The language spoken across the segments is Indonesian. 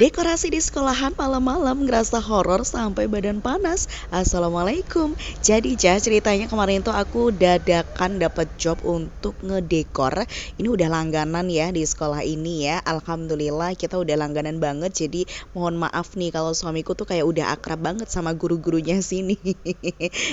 Dekorasi di sekolahan malam-malam ngerasa horor sampai badan panas. Assalamualaikum. Jadi ceritanya kemarin tuh aku dadakan dapat job untuk ngedekor. Ini udah langganan ya di sekolah ini ya. Alhamdulillah kita udah langganan banget. Jadi mohon maaf nih kalau suamiku tuh kayak udah akrab banget sama guru-gurunya sini.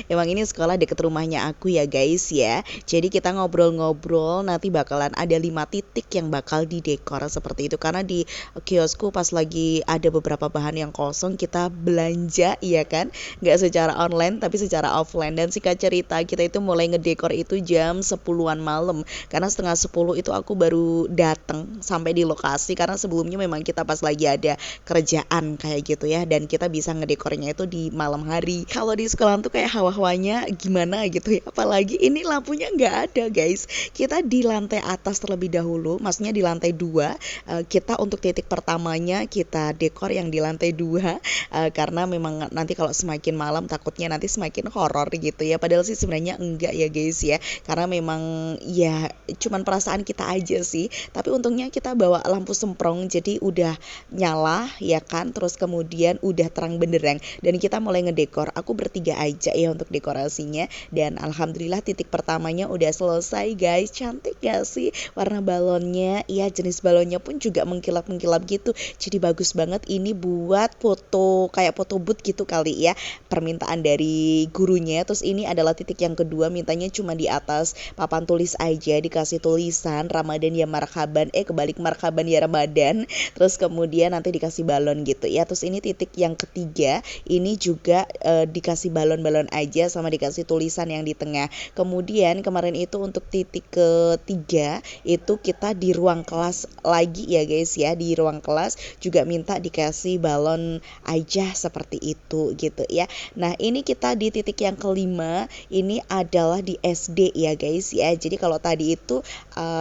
Emang ini sekolah deket rumahnya aku ya guys ya. Jadi kita ngobrol-ngobrol, nanti bakalan ada 5 titik yang bakal didekor seperti itu. Karena di kiosku pas lagi ada beberapa bahan yang kosong, kita belanja ya kan, nggak secara online tapi secara offline. Dan singkat cerita kita itu mulai ngedekor itu jam 10-an malam, karena setengah 10 itu aku baru datang sampai di lokasi, karena sebelumnya memang kita pas lagi ada kerjaan kayak gitu ya, dan kita bisa ngedekornya itu di malam hari. Kalau di sekolah tuh kayak hawa-hawanya gimana gitu ya, apalagi ini lampunya nggak ada guys. Kita di lantai atas terlebih dahulu, maksudnya di lantai 2. Kita untuk titik pertamanya kita dekor yang di lantai 2, karena memang nanti kalau semakin malam takutnya nanti semakin horor gitu ya. Padahal sih sebenarnya enggak ya guys ya, karena memang ya cuman perasaan kita aja sih. Tapi untungnya kita bawa lampu semprong, jadi udah nyala ya kan, terus kemudian udah terang benderang dan kita mulai ngedekor. Aku bertiga aja ya untuk dekorasinya, dan alhamdulillah titik pertamanya udah selesai guys. Cantik gak sih warna balonnya? Ya jenis balonnya pun juga mengkilap-mengkilap gitu, jadi bagus banget. Ini buat foto, kayak foto booth gitu kali ya, permintaan dari gurunya. Terus ini adalah titik yang kedua, mintanya cuma di atas papan tulis aja, dikasih tulisan Ramadan ya marhaban, kebalik marhaban ya Ramadan. Terus kemudian nanti dikasih balon gitu ya. Terus ini titik yang ketiga, ini juga dikasih balon-balon aja sama dikasih tulisan yang di tengah. Kemudian kemarin itu untuk titik ketiga itu kita di ruang kelas lagi ya guys ya, di ruang kelas juga minta dikasih balon aja seperti itu gitu ya. Nah ini kita di titik yang kelima, ini adalah di SD ya guys ya. Jadi kalau tadi itu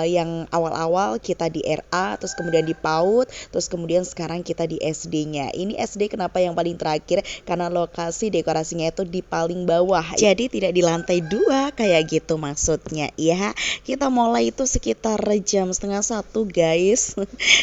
yang awal-awal kita di RA, terus kemudian di PAUD, terus kemudian sekarang kita di SD-nya. Ini SD kenapa yang paling terakhir? Karena lokasi dekorasinya itu di paling bawah, jadi tidak di lantai 2 kayak gitu maksudnya ya. Kita mulai itu sekitar jam setengah 1 guys.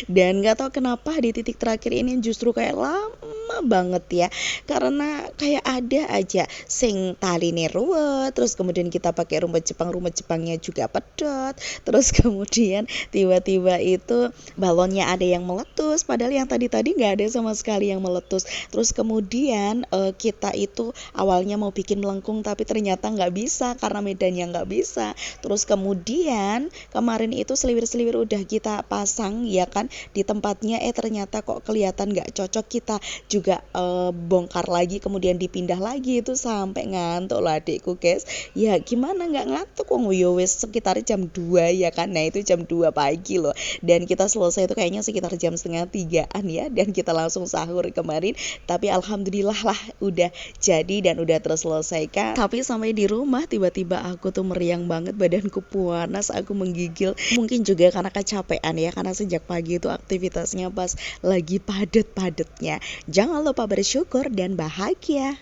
Dan gak tahu kenapa di titik terakhir ini justru kayak lama banget ya, karena kayak ada aja sing taline ruwet, terus kemudian kita pakai rumput Jepangnya juga pedot, terus kemudian tiba-tiba itu balonnya ada yang meletus, padahal yang tadi nggak ada sama sekali yang meletus. Terus kemudian kita itu awalnya mau bikin melengkung tapi ternyata nggak bisa karena medannya nggak bisa. Terus kemudian kemarin itu seliwir-seliwir udah kita pasang ya kan di tempatnya, ternyata kok kelihatan nggak cocok, kita juga bongkar lagi kemudian dipindah lagi. Itu sampai ngantuk lah adikku guys. Ya gimana nggak ngantuk, wong yo wis sekitar jam 2 ya kan. Nah itu jam 2 pagi loh, dan kita selesai itu kayaknya sekitar jam setengah 3-an ya, dan kita langsung sahur kemarin. Tapi alhamdulillah lah udah jadi dan udah terselesaikan. Tapi sampai di rumah tiba-tiba aku tuh meriang banget, badanku panas, aku menggigil. Mungkin juga karena kecapean ya, karena sejak pagi itu aktivitasnya pas lagi padet-padetnya. Jangan lupa bersyukur dan bahagia.